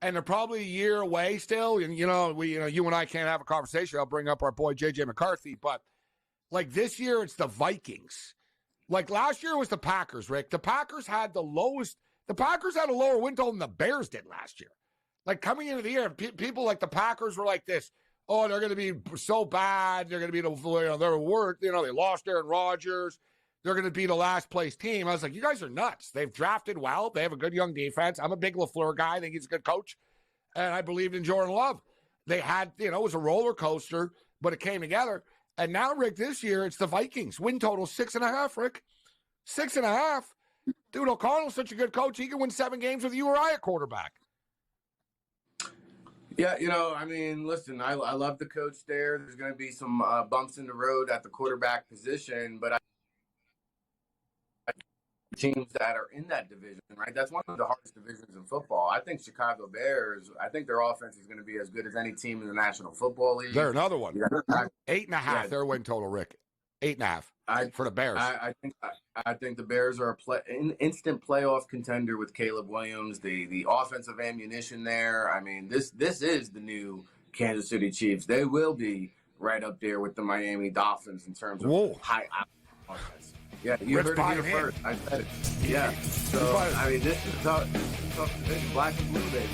and they're probably a year away still. And you and I can't have a conversation. I'll bring up our boy JJ McCarthy, but like this year, it's the Vikings. Like last year was the Packers, Rick. The Packers had the lowest. The Packers had a lower win total than the Bears did last year. Like coming into the year, people like the Packers were like this. Oh, they're going to be so bad. They're going to be they're worse. They lost Aaron Rodgers. They're going to be the last place team. I was like, you guys are nuts. They've drafted well. They have a good young defense. I'm a big LaFleur guy. I think he's a good coach. And I believed in Jordan Love. They had, it was a roller coaster, but it came together. And now, Rick, this year, it's the Vikings. Win total 6.5, Rick. 6.5. Dude, O'Connell's such a good coach. He can win 7 games with you or I at quarterback. Yeah, listen, I love the coach there. There's going to be some bumps in the road at the quarterback position, but teams that are in that division, right? That's one of the hardest divisions in football. I think Chicago Bears, their offense is going to be as good as any team in the National Football League. They're another one. 8.5, their win total, Rick. 8.5 for the Bears. I think the Bears are an instant playoff contender with Caleb Williams, the offensive ammunition there. I mean, this is the new Kansas City Chiefs. They will be right up there with the Miami Dolphins in terms of high offense. Yeah, you heard it here first. I said it. Yeah. So, this is tough. This is black and blue, baby.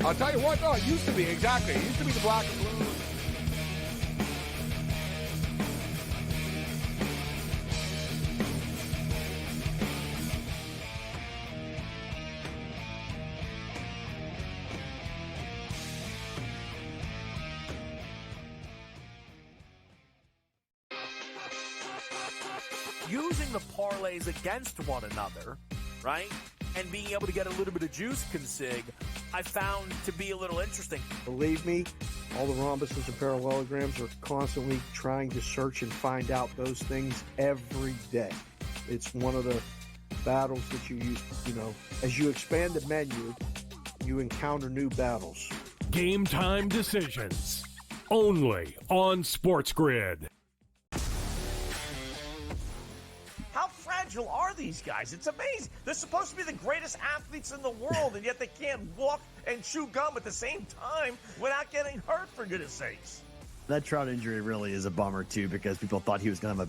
I'll tell you what, though, it used to be, exactly. It used to be the black and blue. Using the parlays against one another, right, and being able to get a little bit of juice consig, I found to be a little interesting. Believe me, all the rhombuses and parallelograms are constantly trying to search and find out those things every day. It's one of the battles that you as you expand the menu, you encounter new battles. Game time decisions, only on SportsGrid. How fragile are these guys? It's amazing. They're supposed to be the greatest athletes in the world, and yet they can't walk and chew gum at the same time without getting hurt, for goodness sakes. That Trout injury really is a bummer, too, because people thought he was going to have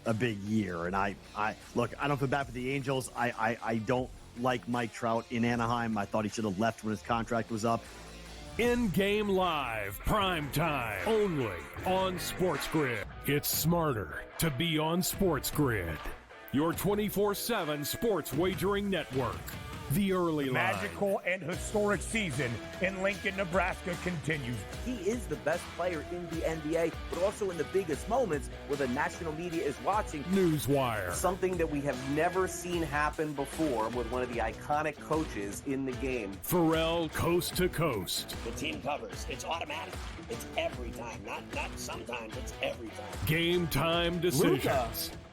a big year. And I don't feel bad for the Angels. I don't like Mike Trout in Anaheim. I thought he should have left when his contract was up. In-game live, prime time, only on SportsGrid. It's smarter to be on SportsGrid. Your 24/7 sports wagering network. The early line. Magical and historic season in Lincoln, Nebraska continues. He is the best player in the NBA, but also in the biggest moments where the national media is watching. Newswire. Something that we have never seen happen before with one of the iconic coaches in the game. Pharrell, coast to coast. The team covers. It's automatic. It's every time. Not sometimes. It's every time. Game time decisions. Luka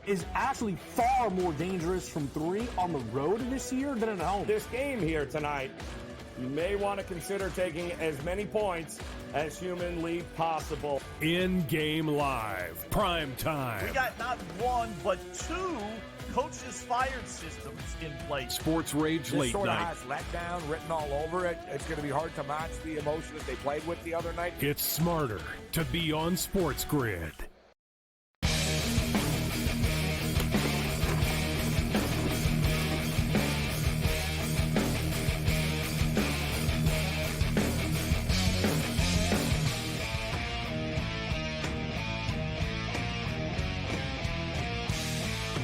is actually far more dangerous from 3 on the road this year than at home. This game here tonight, you may want to consider taking as many points as humanly possible. In-game live, prime time. We got not 1, but 2 coaches fired systems in place. SportsRage late sort night. of has letdown written all over it. It's going to be hard to match the emotion that they played with the other night. It's smarter to be on SportsGrid.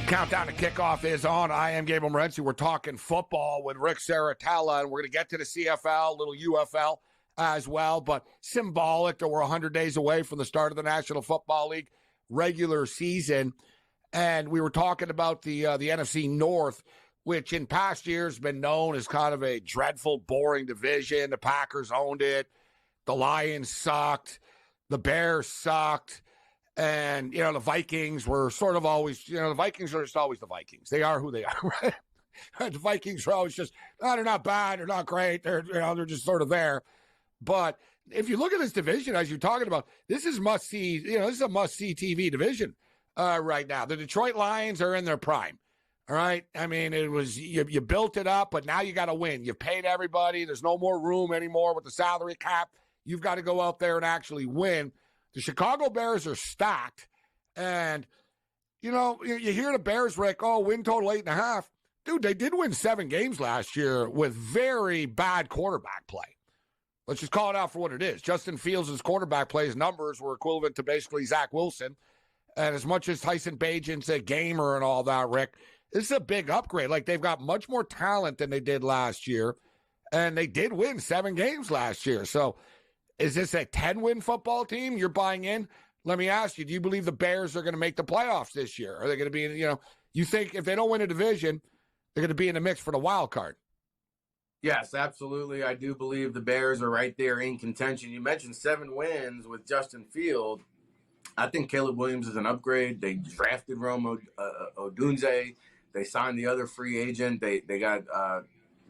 Countdown to kickoff is on. I am Gabriel Morency. We're talking football with Rick Saratella, and we're going to get to the CFL, little UFL as well, but symbolic that we're 100 days away from the start of the National Football League regular season. And we were talking about the NFC North, which in past years has been known as kind of a dreadful, boring division. The Packers owned it. The Lions sucked. The Bears sucked. And, the Vikings were sort of always, the Vikings are just always the Vikings. They are who they are, right? The Vikings are always just, they're not bad, they're not great, they're just sort of there. But if you look at this division, as you're talking about, this is must-see. This is a must-see TV division right now. The Detroit Lions are in their prime. All right. I mean, it was you built it up, but now you got to win. You've paid everybody. There's no more room anymore with the salary cap. You've got to go out there and actually win. The Chicago Bears are stacked. And, you hear the Bears, Rick, win total 8.5. Dude, they did win 7 games last year with very bad quarterback play. Let's just call it out for what it is. Justin Fields' quarterback play, his numbers were equivalent to basically Zach Wilson. And as much as Tyson Bagent's a gamer and all that, Rick, this is a big upgrade. Like, they've got much more talent than they did last year. And they did win 7 games last year. So is this a 10-win football team you're buying in? Let me ask you, do you believe the Bears are going to make the playoffs this year? Are they going to be, you think if they don't win a division, they're going to be in the mix for the wild card? Yes, absolutely. I do believe the Bears are right there in contention. You mentioned 7 wins with Justin Fields. I think Caleb Williams is an upgrade. They drafted Rome Odunze. They signed the other free agent. They got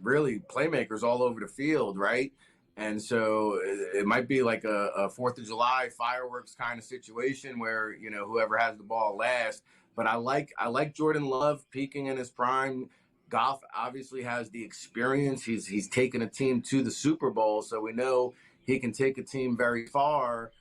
really playmakers all over the field, right? And so it might be like a 4th of July fireworks kind of situation where, whoever has the ball last. But I like Jordan Love peaking in his prime. Goff obviously has the experience. He's taken a team to the Super Bowl, so we know he can take a team very far.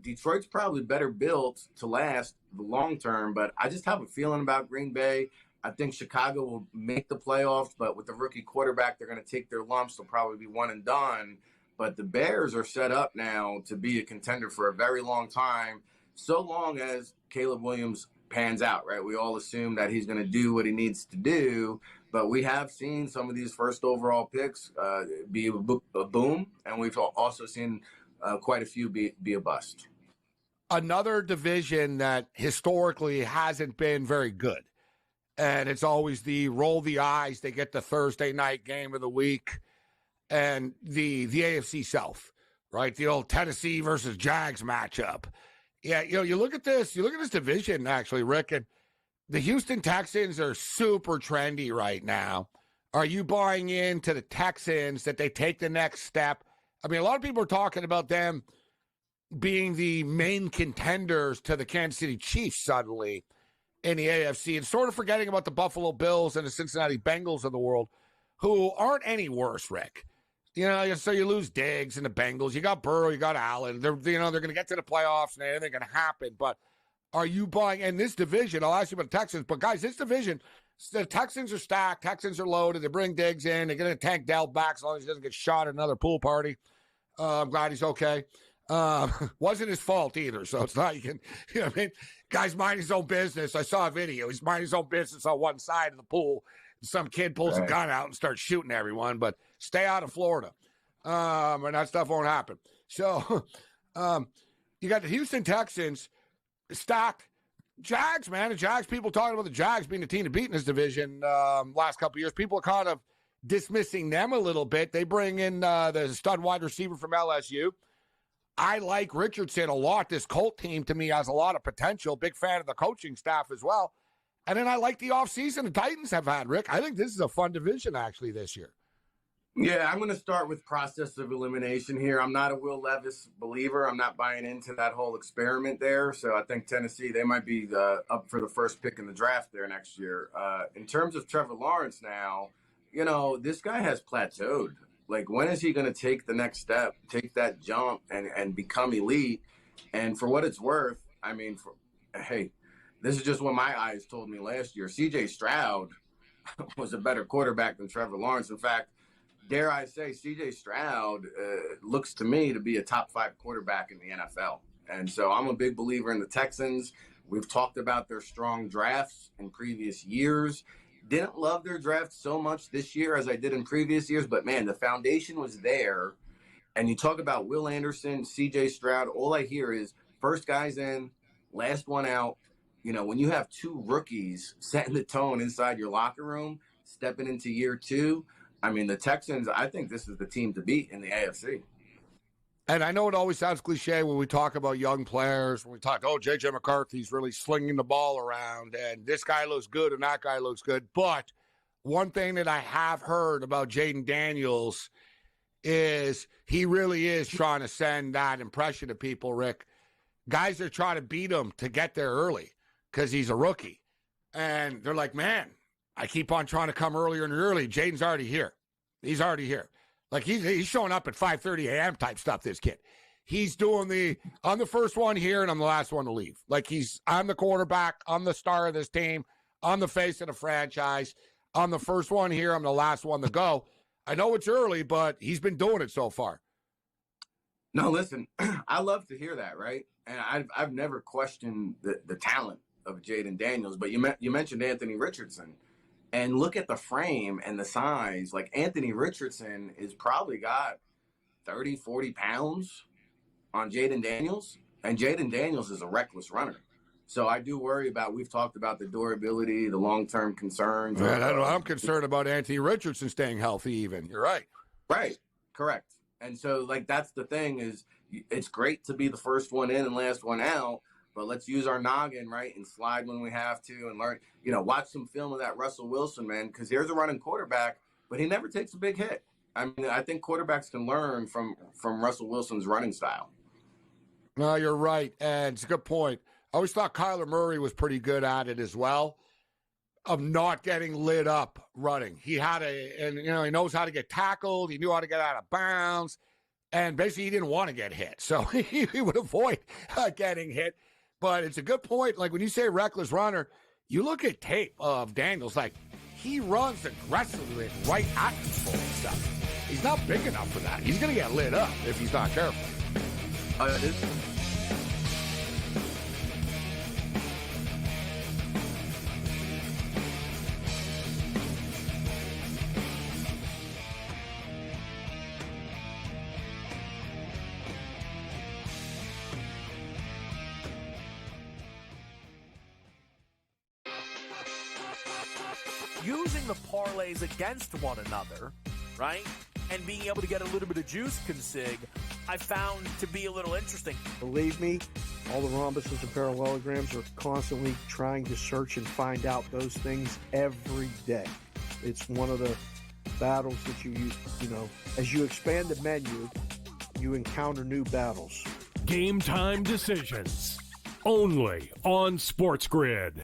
Detroit's probably better built to last the long term, but I just have a feeling about Green Bay. I think Chicago will make the playoffs, but with the rookie quarterback, they're going to take their lumps. They'll probably be one and done. But the Bears are set up now to be a contender for a very long time, so long as Caleb Williams pans out, right? We all assume that he's going to do what he needs to do, but we have seen some of these first overall picks be a boom, and we've also seen quite a few be a bust. Another division that historically hasn't been very good. And it's always the roll the eyes. They get the Thursday night game of the week. And the AFC South, right? The old Tennessee versus Jags matchup. Yeah, you look at this division, actually, Rick, and the Houston Texans are super trendy right now. Are you buying into the Texans that they take the next step? I mean, a lot of people are talking about them being the main contenders to the Kansas City Chiefs suddenly in the AFC, and sort of forgetting about the Buffalo Bills and the Cincinnati Bengals of the world, who aren't any worse, Rick. So you lose Diggs and the Bengals. You got Burrow, you got Allen. They're going to get to the playoffs and anything can happen. But are you buying in this division? I'll ask you about the Texans. But guys, this division, the Texans are stacked. Texans are loaded. They bring Diggs in. They're going to tank Dell back as long as he doesn't get shot at another pool party. I'm glad he's okay. Wasn't his fault either. So it's not, Guy's minding his own business. I saw a video. He's minding his own business on one side of the pool. Some kid pulls a gun out and starts shooting everyone, but stay out of Florida. And that stuff won't happen. So you got the Houston Texans stacked. Jags, man. The Jags, people talking about the Jags being the team to beat in this division last couple of years. People are kind of dismissing them a little bit. They bring in the stud wide receiver from LSU. I like Richardson a lot. This Colt team, to me, has a lot of potential. Big fan of the coaching staff as well. And then I like the offseason the Titans have had, Rick. I think this is a fun division, actually, this year. Yeah, I'm going to start with process of elimination here. I'm not a Will Levis believer. I'm not buying into that whole experiment there. So I think Tennessee, they might be up for the first pick in the draft there next year. In terms of Trevor Lawrence now, this guy has plateaued. Like, when is he going to take the next step, take that jump, and become elite? And for what it's worth, I mean, this is just what my eyes told me last year. C.J. Stroud was a better quarterback than Trevor Lawrence. In fact, dare I say, C.J. Stroud looks to me to be a top 5 quarterback in the NFL. And so I'm a big believer in the Texans. We've talked about their strong drafts in previous years. Didn't love their draft so much this year as I did in previous years, but man, the foundation was there. And you talk about Will Anderson, C.J. Stroud, all I hear is first guys in, last one out. When you have 2 rookies setting the tone inside your locker room, stepping into year 2, I mean, the Texans, I think this is the team to beat in the AFC. And I know it always sounds cliche when we talk about young players, when we talk, J.J. McCarthy's really slinging the ball around, and this guy looks good and that guy looks good. But one thing that I have heard about Jaden Daniels is he really is trying to send that impression to people, Rick. Guys are trying to beat him to get there early because he's a rookie. And they're like, man, I keep on trying to come earlier and early. Jaden's already here. He's already here. Like, he's showing up at 5:30 a.m. type stuff, this kid. He's doing I'm the first one here and I'm the last one to leave. Like, I'm the quarterback. I'm the star of this team. I'm the face of the franchise. I'm the first one here. I'm the last one to go. I know it's early, but he's been doing it so far. No, listen, I love to hear that, right? And I've never questioned the talent of Jaden Daniels, but you mentioned Anthony Richardson. And look at the frame and the size. Like, Anthony Richardson is probably got 30, 40 pounds on Jaden Daniels. And Jaden Daniels is a reckless runner. So I do worry we've talked about the durability, the long-term concerns. Man, I'm concerned about Anthony Richardson staying healthy even. You're right. Right. Correct. And so, like, that's the thing is it's great to be the first one in and last one out. But let's use our noggin, right, and slide when we have to and learn, watch some film of that Russell Wilson, man, because here's a running quarterback, but he never takes a big hit. I mean, I think quarterbacks can learn from Russell Wilson's running style. No, you're right, and it's a good point. I always thought Kyler Murray was pretty good at it as well, of not getting lit up running. He he knows how to get tackled. He knew how to get out of bounds, and basically he didn't want to get hit, so he would avoid getting hit. But it's a good point. Like, when you say reckless runner, you look at tape of Daniels, like, he runs aggressively right at people and stuff. He's not big enough for that. He's going to get lit up if he's not careful. Using the parlays against one another, right? And being able to get a little bit of juice consig, I found to be a little interesting. Believe me, all the rhombuses and parallelograms are constantly trying to search and find out those things every day. It's one of the battles that you as you expand the menu, you encounter new battles. Game time decisions. Only on SportsGrid.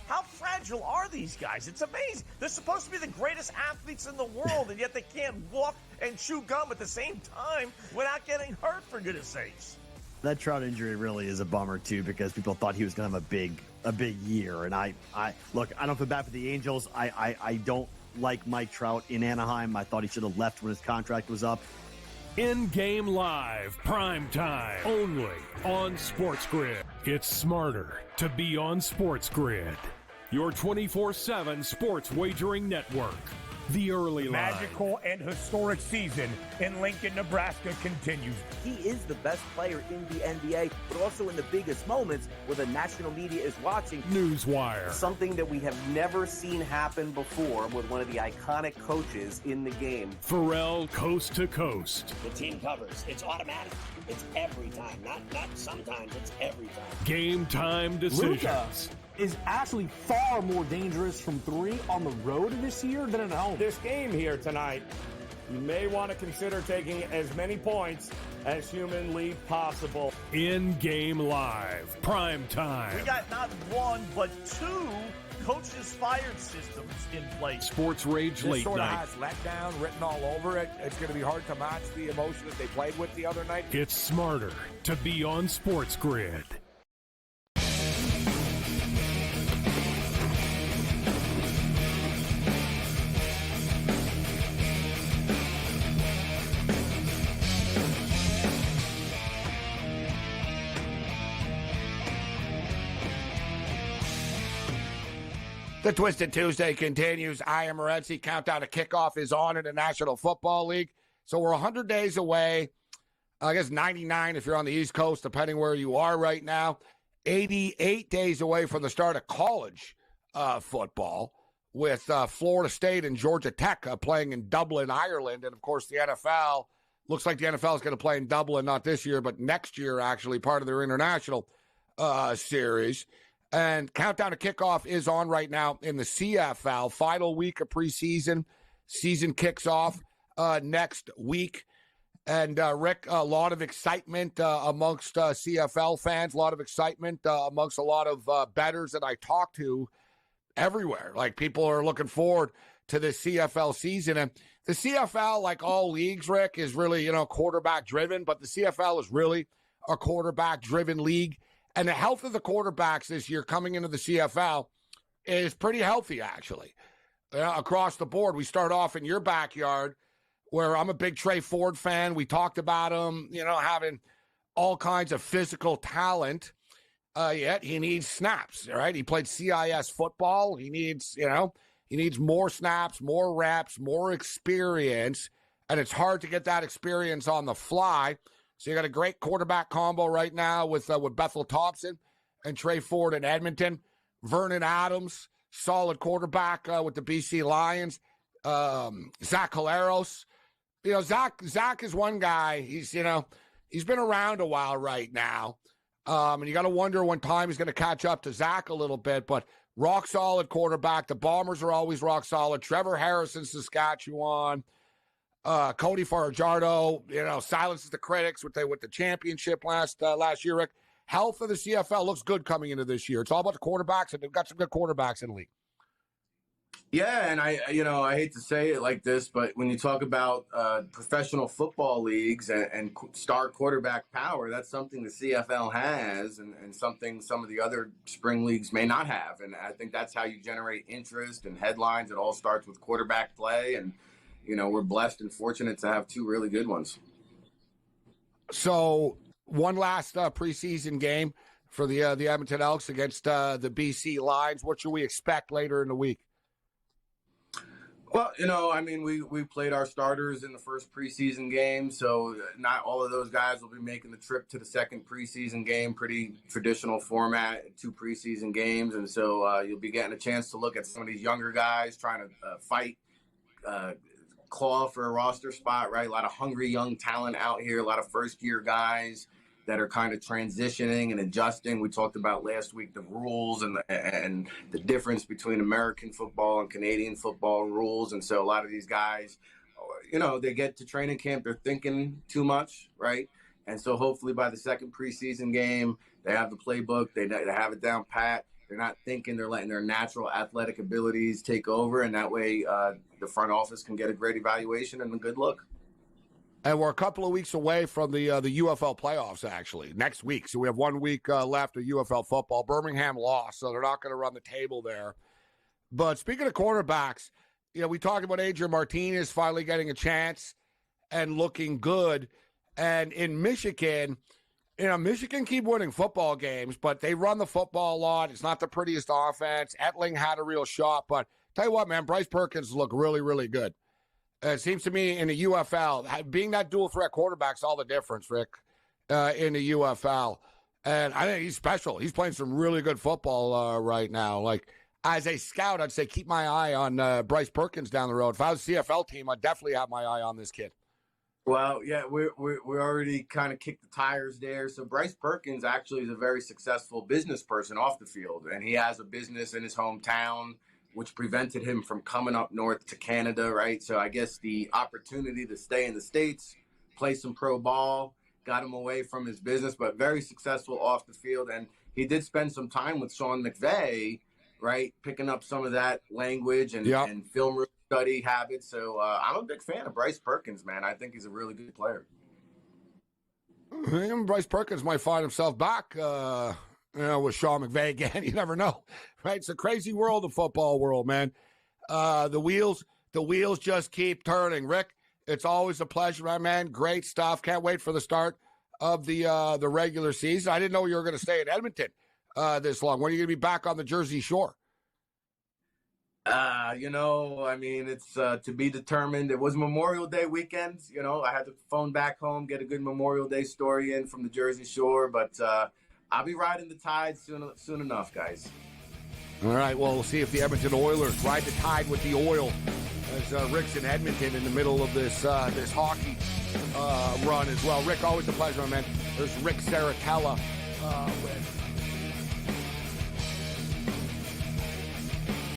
How fragile are these guys? It's amazing. They're supposed to be the greatest athletes in the world, and yet they can't walk and chew gum at the same time without getting hurt, for goodness sakes. That Trout injury really is a bummer, too, because people thought he was going to have a big year. And I don't feel bad for the Angels. I don't like Mike Trout in Anaheim. I thought he should have left when his contract was up. In-game live, prime time, only on SportsGrid. It's smarter to be on SportsGrid. Your 24/7 sports wagering network. The early line. Magical and historic season in Lincoln, Nebraska continues. He is the best player in the NBA, but also in the biggest moments where the national media is watching. Newswire. Something that we have never seen happen before with one of the iconic coaches in the game. Pharrell, coast to coast. The team covers. It's automatic. It's every time. Not sometimes. It's every time. Game time decisions. Luka is actually far more dangerous from three on the road this year than at home. This game here tonight, you may want to consider taking as many points as humanly possible. In-game live, prime time. We got not one, but two coaches fired systems in place. SportsRage late sort night. of has letdown written all over it. It's going to be hard to match the emotion that they played with the other night. It's smarter to be on SportsGrid. The Twisted Tuesday continues. I am Morency. Countdown to kickoff is on in the National Football League. So we're 100 days away. I guess 99 if you're on the East Coast, depending where you are right now. 88 days away from the start of college football with Florida State and Georgia Tech playing in Dublin, Ireland. And, of course, the NFL. Looks like the NFL is going to play in Dublin, not this year, but next year, actually, part of their international series. And countdown to kickoff is on right now in the CFL. Final week of preseason. Season kicks off next week. And, Rick, a lot of excitement amongst CFL fans, a lot of excitement amongst a lot of bettors that I talk to everywhere. Like, people are looking forward to the CFL season. And the CFL, like all leagues, Rick, is really, quarterback-driven. But the CFL is really a quarterback-driven league. And the health of the quarterbacks this year coming into the CFL is pretty healthy, actually. Across the board, we start off in your backyard, where I'm a big Trey Ford fan. We talked about him, having all kinds of physical talent, yet he needs snaps, right? He played CIS football. He needs more snaps, more reps, more experience, and it's hard to get that experience on the fly. So you got a great quarterback combo right now with Bethel Thompson and Trey Ford in Edmonton. Vernon Adams, solid quarterback with the BC Lions. Zach Collaros. Zach is one guy. He's been around a while right now. And you got to wonder when time is going to catch up to Zach a little bit. But rock solid quarterback. The Bombers are always rock solid. Trevor Harrison, Saskatchewan. Cody Fajardo, silences the critics with the championship last year, Rick. Health of the CFL looks good coming into this year. It's all about the quarterbacks, and they've got some good quarterbacks in the league. Yeah, and I hate to say it like this, but when you talk about professional football leagues and star quarterback power, that's something the CFL has and something some of the other spring leagues may not have. And I think that's how you generate interest and headlines. It all starts with quarterback play, and we're blessed and fortunate to have two really good ones. So one last preseason game for the Edmonton Elks against the BC Lions. What should we expect later in the week? Well, we played our starters in the first preseason game, so not all of those guys will be making the trip to the second preseason game. Pretty traditional format, 2 preseason games, and so you'll be getting a chance to look at some of these younger guys trying to fight, claw for a roster spot, right? A lot of hungry young talent out here, a lot of first-year guys that are kind of transitioning and adjusting. We talked about last week the rules and the difference between American football and Canadian football rules. And so a lot of these guys, they get to training camp, they're thinking too much, right? And so hopefully by the second preseason game, they have the playbook, they have it down pat. They're not thinking, they're letting their natural athletic abilities take over. And that way the front office can get a great evaluation and a good look. And we're a couple of weeks away from the UFL playoffs, actually, next week. So we have 1 week left of UFL football. Birmingham lost, so they're not going to run the table there. But speaking of quarterbacks, we talked about Adrian Martinez finally getting a chance and looking good. And in Michigan, Michigan keep winning football games, but they run the football a lot. It's not the prettiest offense. Etling had a real shot. But tell you what, man, Bryce Perkins looked really, really good. It seems to me in the UFL, being that dual threat quarterback's all the difference, Rick, in the UFL. And I think he's special. He's playing some really good football right now. Like, as a scout, I'd say keep my eye on Bryce Perkins down the road. If I was a CFL team, I'd definitely have my eye on this kid. Well, yeah, we already kind of kicked the tires there. So Bryce Perkins actually is a very successful business person off the field, and he has a business in his hometown, which prevented him from coming up north to Canada, right? So I guess the opportunity to stay in the States, play some pro ball, got him away from his business, but very successful off the field. And he did spend some time with Sean McVay, right, picking up some of that language and film study habits. So I'm a big fan of Bryce Perkins, man. I think he's a really good player. Bryce Perkins might find himself back with Sean McVay again. You never know, right? It's a crazy world, the football world, man. The wheels just keep turning. Rick, it's always a pleasure, my man. Great stuff. Can't wait for the start of the regular season. I didn't know you were going to stay in Edmonton this long. When are you going to be back on the Jersey Shore? It's to be determined. It was Memorial Day weekend. I had to phone back home, get a good Memorial Day story in from the Jersey Shore, but I'll be riding the tide soon enough, guys. All right, well, we'll see if the Edmonton Oilers ride the tide with the oil as Rick's in Edmonton in the middle of this hockey run as well. Rick, always a pleasure, my man. There's Rick Saratella with